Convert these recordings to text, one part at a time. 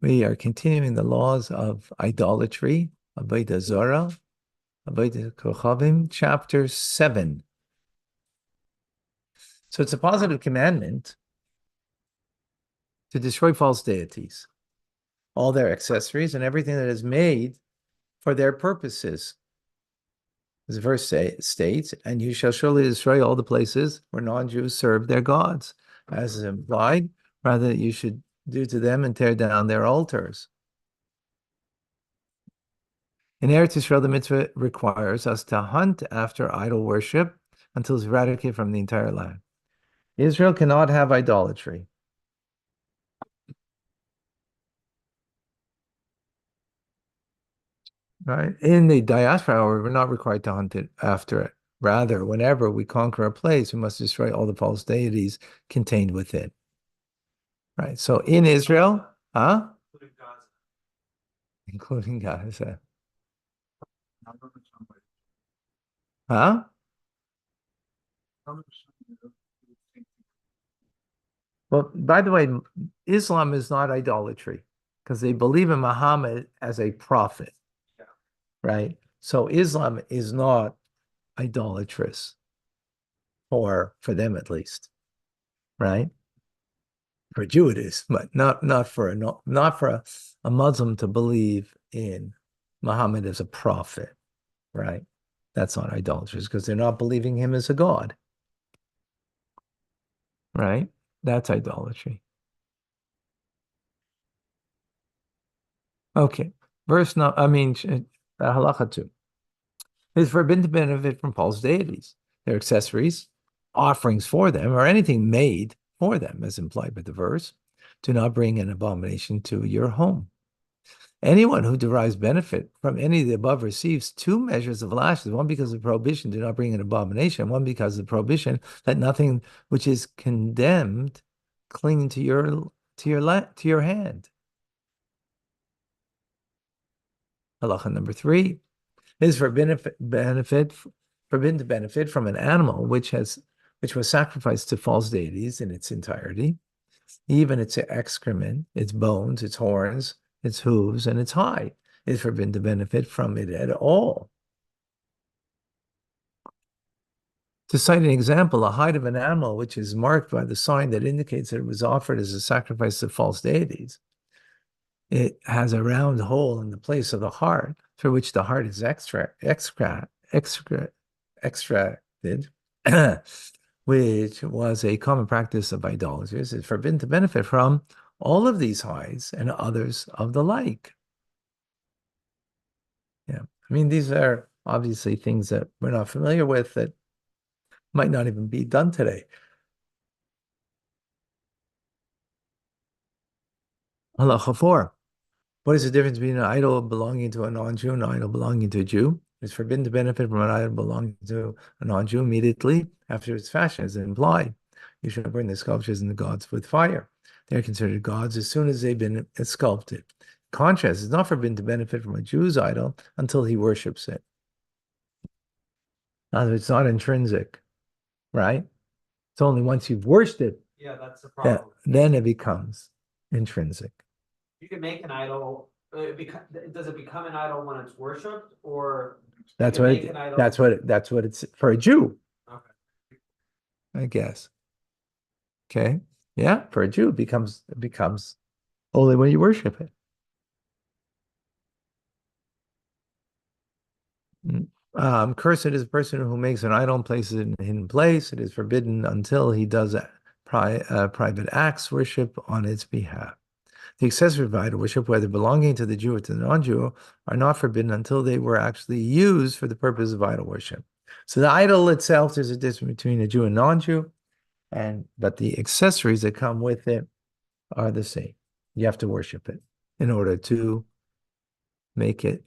We are continuing the laws of idolatry, Avodah Zarah, Avodah Kochavim, chapter 7. So it's a positive commandment to destroy false deities, all their accessories, and everything that is made for their purposes. As the verse states, and you shall surely destroy all the places where non-Jews serve their gods, as is implied, rather that you should do to them and tear down their altars. In Eretz Yisrael, the mitzvah requires us to hunt after idol worship until it's eradicated from the entire land. Israel cannot have idolatry. Right? In the diaspora, however, we're not required to hunt it after it. Rather, whenever we conquer a place, we must destroy all the false deities contained within. Right? So in Israel, huh? Including Gaza. Huh? Well, by the way, Islam is not idolatry because they believe in Muhammad as a prophet, right? So Islam is not idolatrous, or for them at least, right? For a Jew it is, but not for a Muslim to believe in Muhammad as a prophet, right? That's not idolatrous because they're not believing him as a god, right? That's idolatry. Okay, verse no, I mean halacha 2. It is forbidden to benefit from false deities, their accessories, offerings for them, or anything made for them, as implied by the verse. Do not bring an abomination to your home. Anyone who derives benefit from any of the above receives two measures of lashes, one because of prohibition, do not bring an abomination, one because of the prohibition, let nothing which is condemned cling to your hand. Halacha number 3 is forbidden to benefit from an animal which was sacrificed to false deities in its entirety, even its excrement, its bones, its horns, its hooves, and its hide. It is forbidden to benefit from it at all. To cite an example, a hide of an animal which is marked by the sign that indicates that it was offered as a sacrifice to false deities. It has a round hole in the place of the heart, through which the heart is extracted, which was a common practice of idolaters. It's forbidden to benefit from all of these hides and others of the like. Yeah, I mean, these are obviously things that we're not familiar with that might not even be done today. Halacha 4. What is the difference between an idol belonging to a non-Jew and an idol belonging to a Jew? It's forbidden to benefit from an idol belonging to a non-Jew immediately after its fashion, as implied. You should burn the sculptures and the gods with fire. They're considered gods as soon as they've been sculpted. Contrast, it's not forbidden to benefit from a Jew's idol until he worships it. Now, it's not intrinsic, right? It's only once you've worshipped it, Yeah, that's the problem. then it becomes intrinsic. You can make an idol. Does it become an idol when it's worshipped, or That's you what make it, an idol? that's what it's for a Jew, Okay. I guess. Okay. Yeah, for a Jew, it becomes only when you worship it. Cursed is a person who makes an idol and places it in a hidden place. It is forbidden until he does private acts worship on its behalf. The accessories of idol worship, whether belonging to the Jew or to the non-Jew, are not forbidden until they were actually used for the purpose of idol worship. So the idol itself, there's a difference between a Jew and non-Jew, but the accessories that come with it are the same. You have to worship it in order to make it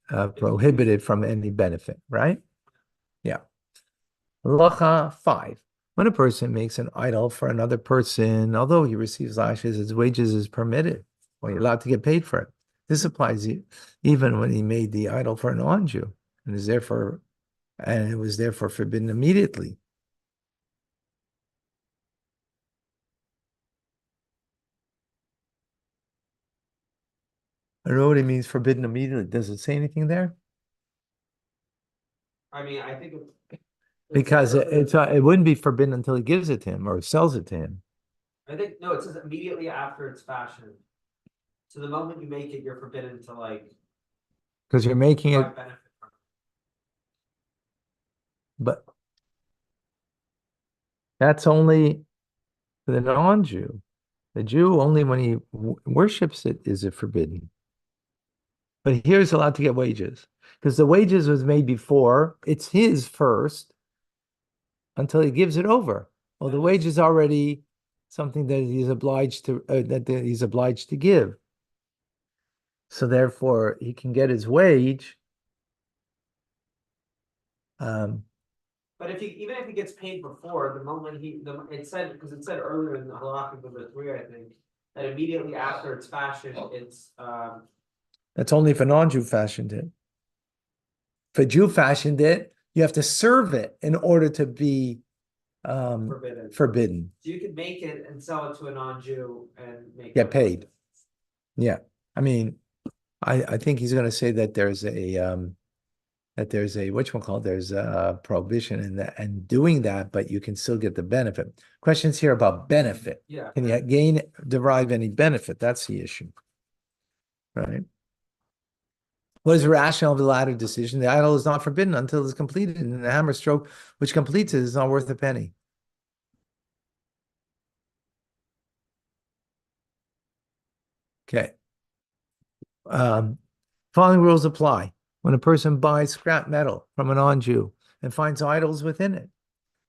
prohibited from any benefit, right? Yeah. Halacha 5. When a person makes an idol for another person, although he receives lashes, his wages is permitted. Well, you're allowed to get paid for it. This applies even when he made the idol for a non-Jew and it was therefore forbidden immediately. I don't know what it means forbidden immediately. Does it say anything there? I mean, I think Because it wouldn't be forbidden until he gives it to him or sells it to him. I think, no, it says immediately after it's fashioned. So the moment you make it, you're forbidden to like Because you're making it, derive benefit from but that's only for the non-Jew. The Jew, only when he worships it is it forbidden. But here's allowed to get wages. Because the wages was made before, it's his first until he gives it over. Well, the wage is already something that he's obliged to give. So therefore, he can get his wage. But even if he gets paid before, the moment it said, because it said earlier in the halakha number 3, I think, that immediately after it's fashioned, it's That's only if a non-Jew fashioned it. If a Jew fashioned it, you have to serve it in order to be forbidden. So you could make it and sell it to a non-Jew and Get paid. Yeah. I mean, I think he's going to say that there's a whatchamacallit, there's a prohibition in that and doing that, but you can still get the benefit. Questions here about benefit. Yeah. Can you derive any benefit? That's the issue. Right. What is the rationale of the latter decision? The idol is not forbidden until it's completed, and the hammer stroke which completes it is not worth a penny. Okay. Following rules apply when a person buys scrap metal from a non-Jew and finds idols within it.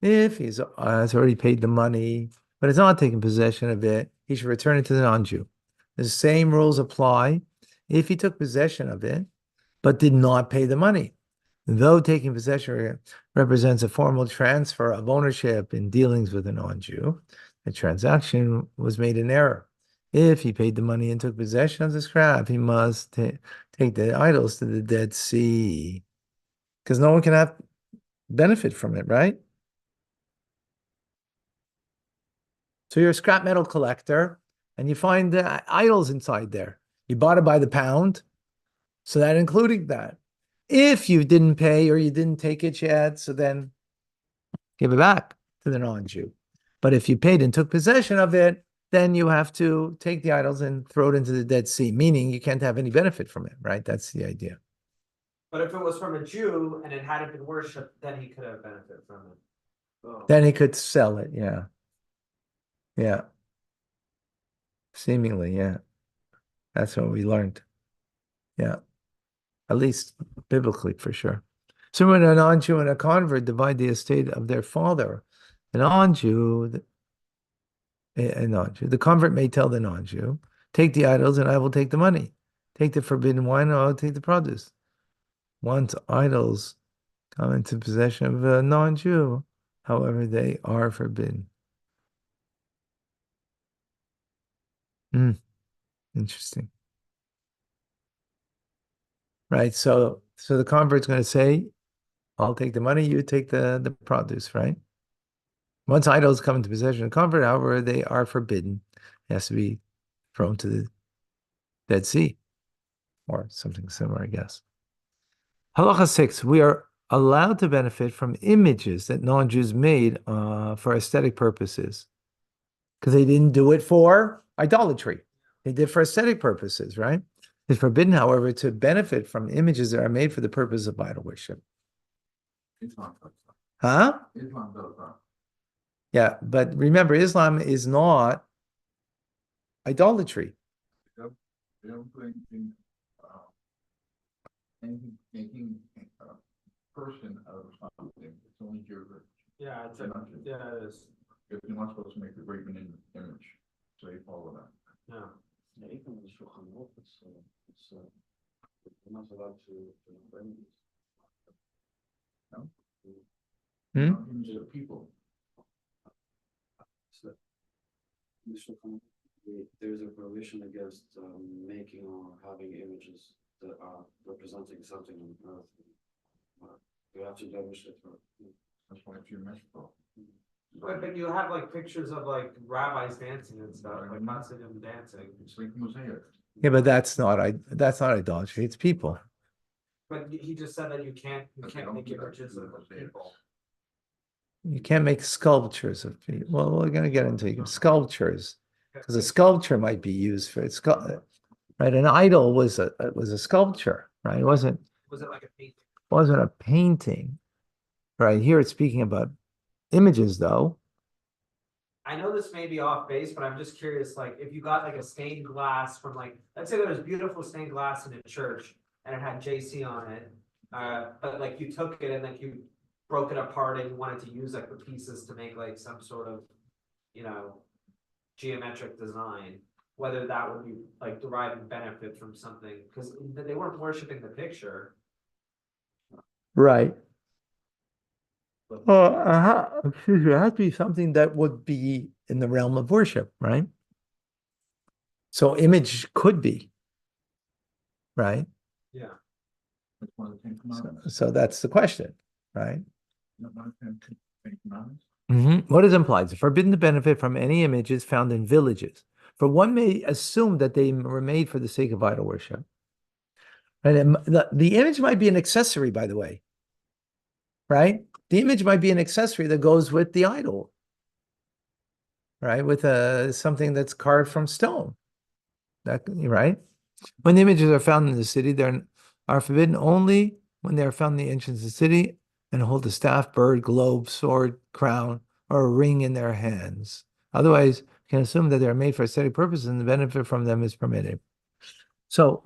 If he's has already paid the money, but has not taken possession of it, he should return it to the non-Jew. The same rules apply if he took possession of it, but did not pay the money. Though taking possession represents a formal transfer of ownership in dealings with a non-Jew, the transaction was made in error. If he paid the money and took possession of the scrap, he must take the idols to the Dead Sea, because no one can have benefit from it, right? So you're a scrap metal collector and you find idols inside there. You bought it by the pound, so that including that. If you didn't pay or you didn't take it yet, so then give it back to the non-Jew. But if you paid and took possession of it, then you have to take the idols and throw it into the Dead Sea, meaning you can't have any benefit from it, right? That's the idea. But if it was from a Jew and it hadn't been worshipped, then he could have benefited from it. Oh. Then he could sell it, yeah. Yeah. Seemingly, yeah. That's what we learned. Yeah. At least biblically, for sure. So when a non-Jew and a convert divide the estate of their father, a non-Jew, the convert may tell the non-Jew, take the idols and I will take the money. Take the forbidden wine and I'll take the produce. Once idols come into possession of a non-Jew, however, they are forbidden. Interesting. Right. So the convert's going to say, I'll take the money, you take the produce, right? Once idols come into possession of the convert, however, they are forbidden. It has to be thrown to the Dead Sea or something similar, I guess. Halacha 6, we are allowed to benefit from images that non-Jews made for aesthetic purposes because they didn't do it for idolatry. They did for aesthetic purposes, right? It's forbidden, however, to benefit from images that are made for the purpose of idol worship. Huh? Islam does that. Yeah, but remember, Islam is not idolatry. They don't put anything, making a person out of something. It's only your. Yeah, it is. If you're not supposed to make the graven image, so you follow that. Yeah. Yeah, even the Shulchan Aruch, you're not allowed to bring these. No? Images of people. So, the Shulchan Aruch, there's a prohibition against making or having images that are representing something on earth. You have to demonstrate for it. That's why it's your meshbah. But you have like pictures of like rabbis dancing and stuff, like Hasidim dancing. It's like mosaic. Yeah, but that's not idolatry. It's people. But he just said that you can't make images of people. You can't make sculptures of people. Well, we're going to get into sculptures because a sculpture might be used for it's right. An idol was a sculpture, right? Was it like a painting? Wasn't a painting, right? Here it's speaking about images, though. I know this may be off base, but I'm just curious, like, if you got like a stained glass from like, let's say there was beautiful stained glass in a church and it had JC on it. But like you took it and like you broke it apart and you wanted to use like the pieces to make like some sort of, you know, geometric design, whether that would be like deriving benefit from something, because they weren't worshiping the picture. Right. Excuse me, it has to be something that would be in the realm of worship, right? So image could be, right? Yeah. So that's the question, right? What is implied? Forbidden to benefit from any images found in villages, for one may assume that they were made for the sake of idol worship. Right? And the image might be an accessory, by the way, right? The image might be an accessory that goes with the idol, right? With something that's carved from stone. Right? When the images are found in the city, they are forbidden only when they are found in the entrance of the city and hold a staff, bird, globe, sword, crown, or a ring in their hands. Otherwise, you can assume that they are made for aesthetic purposes and the benefit from them is permitted. So,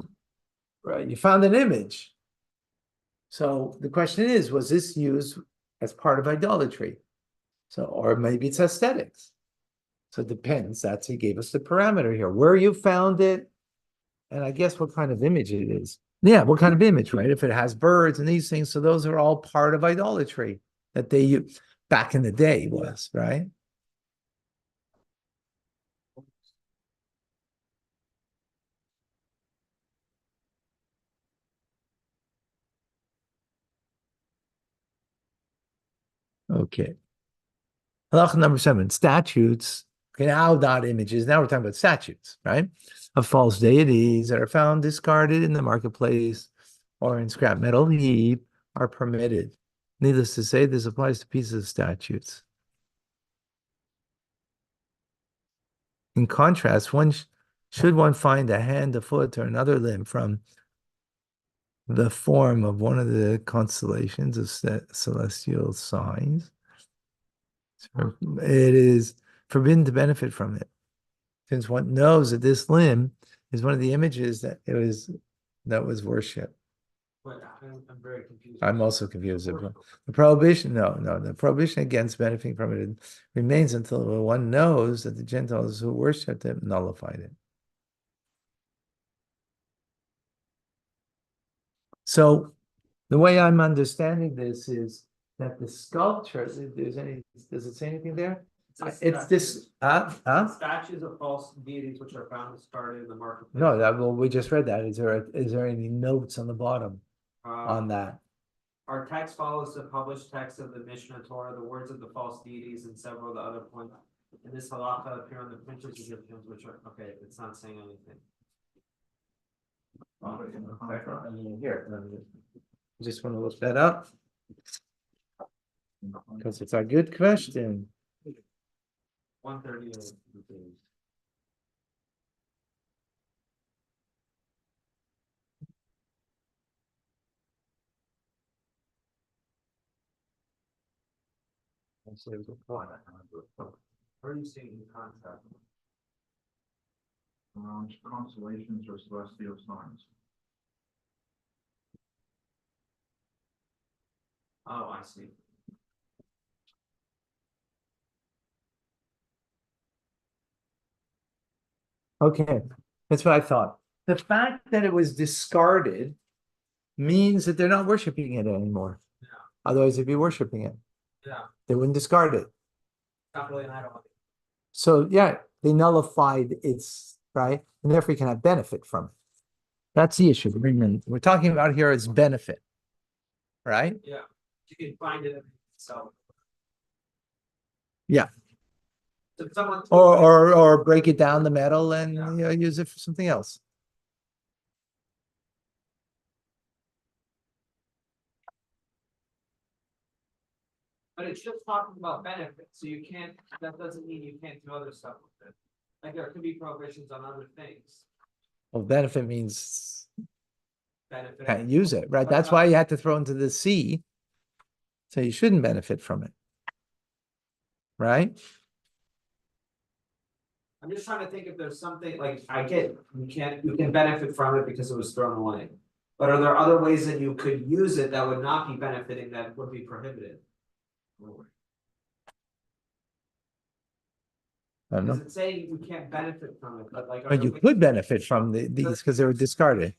right, you found an image. So the question is, was this used as part of idolatry? So, or maybe it's aesthetics. So it depends. He gave us the parameter here. Where you found it, and I guess what kind of image it is. Yeah, what kind of image, right? If it has birds and these things, so those are all part of idolatry that they used back in the day was, right? Okay. Halacha number 7, statutes. Okay, now not images. Now we're talking about statutes, right? Of false deities that are found discarded in the marketplace or in scrap metal heap are permitted. Needless to say, this applies to pieces of statutes. In contrast, should one find a hand, a foot, or another limb from the form of one of the constellations of celestial signs, it is forbidden to benefit from it, since one knows that this limb is one of the images that was worshipped. But I'm very confused. I'm also confused. The prohibition, the prohibition against benefiting from it remains until one knows that the Gentiles who worshipped it nullified it. So the way I'm understanding this is that the sculpture, does it say anything there? It's this, Statues of false deities which are found discarded in the marketplace. No, well, we just read that. Is there any notes on the bottom on that? Our text follows the published text of the Mishnah Torah, the words of the false deities, and several of the other points. In this halacha appear on the printed Egyptians, which are okay. It's not saying anything. Here, I just want to look that up because it's a good question. 138. Where are you seeing the contract? Constellations or celestial signs. Oh, I see. Okay, that's what I thought. The fact that it was discarded means that they're not worshiping it anymore. Yeah. Otherwise, they'd be worshiping it. Yeah. They wouldn't discard it. Not really an idol. So yeah, they nullified its right, and therefore you can have benefit from it. That's the issue. We're talking about here is benefit, right? Yeah. You can find it itself. Yeah. So someone Or break it down the metal and Yeah. use it for something else. But it's just talking about benefits, so you can't, that doesn't mean you can't do other stuff with it. Like there could be prohibitions on other things, Well, benefit means benefit. can't use it, right? That's why you had to throw into the sea. So you shouldn't benefit from it. Right? I'm just trying to think if there's something, like, I get, you can benefit from it because it was thrown away. But are there other ways that you could use it that would not be benefiting, that would be prohibited? I don't Because know. it's saying you can't benefit from it, but like. are But there you ways- could benefit from these because they were discarded.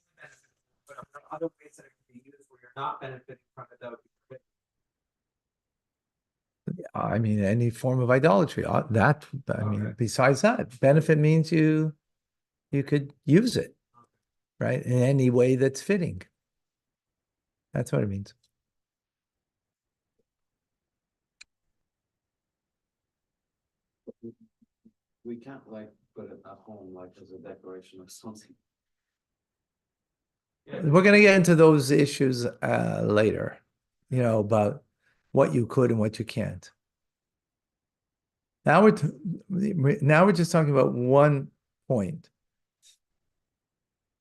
But are there other ways that it could be used where you're not benefiting from it that would be prohibited? I mean, any form of idolatry. That, I mean, Okay. besides that, benefit means you could use it, right? In any way that's fitting. That's what it means. We can't like put it at home like as a decoration or something. Yeah. We're going to get into those issues later, about what you could and what you can't. Now we're just talking about one point.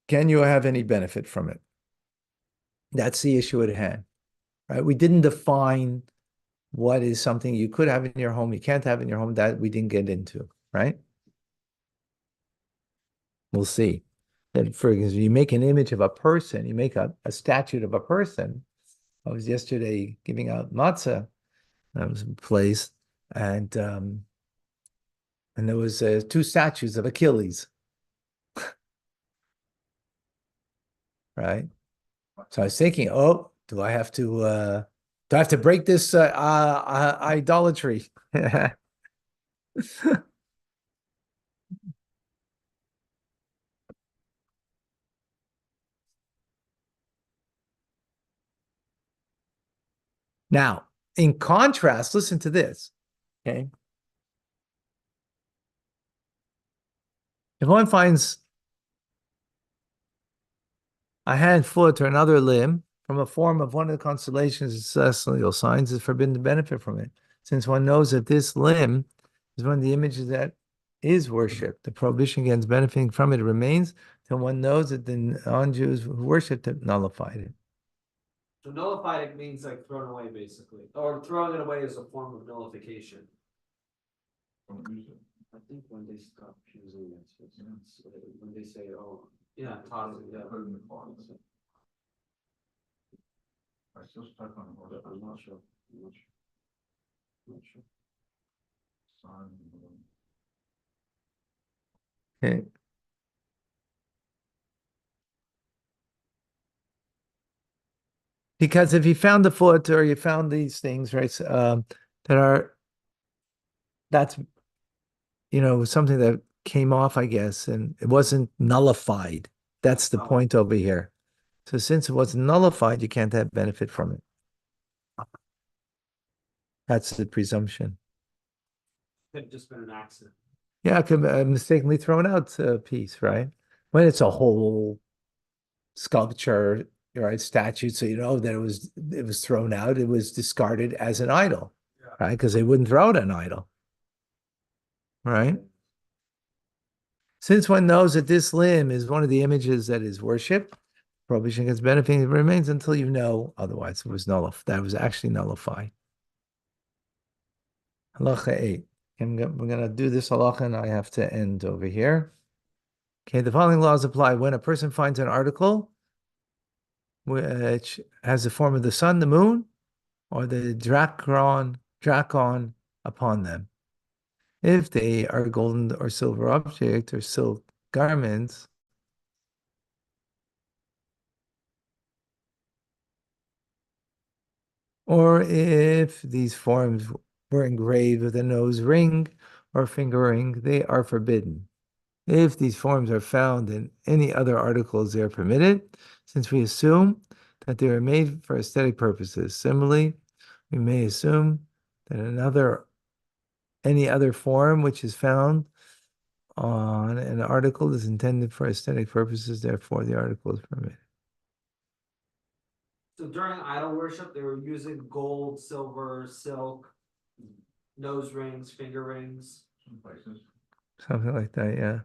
Can you have any benefit from it? That's the issue at hand, right? We didn't define what is something you could have in your home, you can't have in your home, that we didn't get into, right? We'll see. That, for example, you make an image of a person, you make a statue of a person. I was yesterday giving out matzah. I was in a place, and there was two statues of Achilles, right? So I was thinking, oh, do I have to break this idolatry? Now, in contrast, listen to this. Okay. If one finds a hand, foot, or another limb from a form of one of the constellations of celestial signs, is forbidden to benefit from it, since one knows that this limb is one of the images that is worshipped. The prohibition against benefiting from it remains till one knows that the non-Jews who worshipped it nullified it. So nullified, it means like thrown away, basically, or throwing it away is a form of nullification. Don't use it. I think when they stop using it, when they say, oh. Yeah, toss it, yeah. Put it in the closet. I still stuck on the horse. I'm not sure, I'm not sure. Sign. Okay. Because if you found the foot or you found these things, right, that's, something that came off, I guess, and it wasn't nullified. That's the point over here. So since it wasn't nullified, you can't have benefit from it. That's the presumption. Could have just been an accident. Yeah, it could be a mistakenly thrown out piece, right? When it's a whole sculpture, right, statue, so you know that it was thrown out, it was discarded as an idol, right? Because they wouldn't throw out an idol, right? Since one knows that this limb is one of the images that is worshipped, prohibition against benefiting remains until you know otherwise. It was nullified. That was actually nullified. Halacha 8. We're going to do this halacha and I have to end over here. Okay, the following laws apply when a person finds an article which has the form of the sun, the moon, or the dracon upon them. If they are golden or silver object or silk garments, or if these forms were engraved with a nose ring or finger ring, they are forbidden. If these forms are found in any other articles, they are permitted, since we assume that they are made for aesthetic purposes. Similarly, we may assume that any other form which is found on an article is intended for aesthetic purposes, therefore the article is permitted. So during idol worship, they were using gold, silver, silk, nose rings, finger rings. Some places. Something like that, yeah.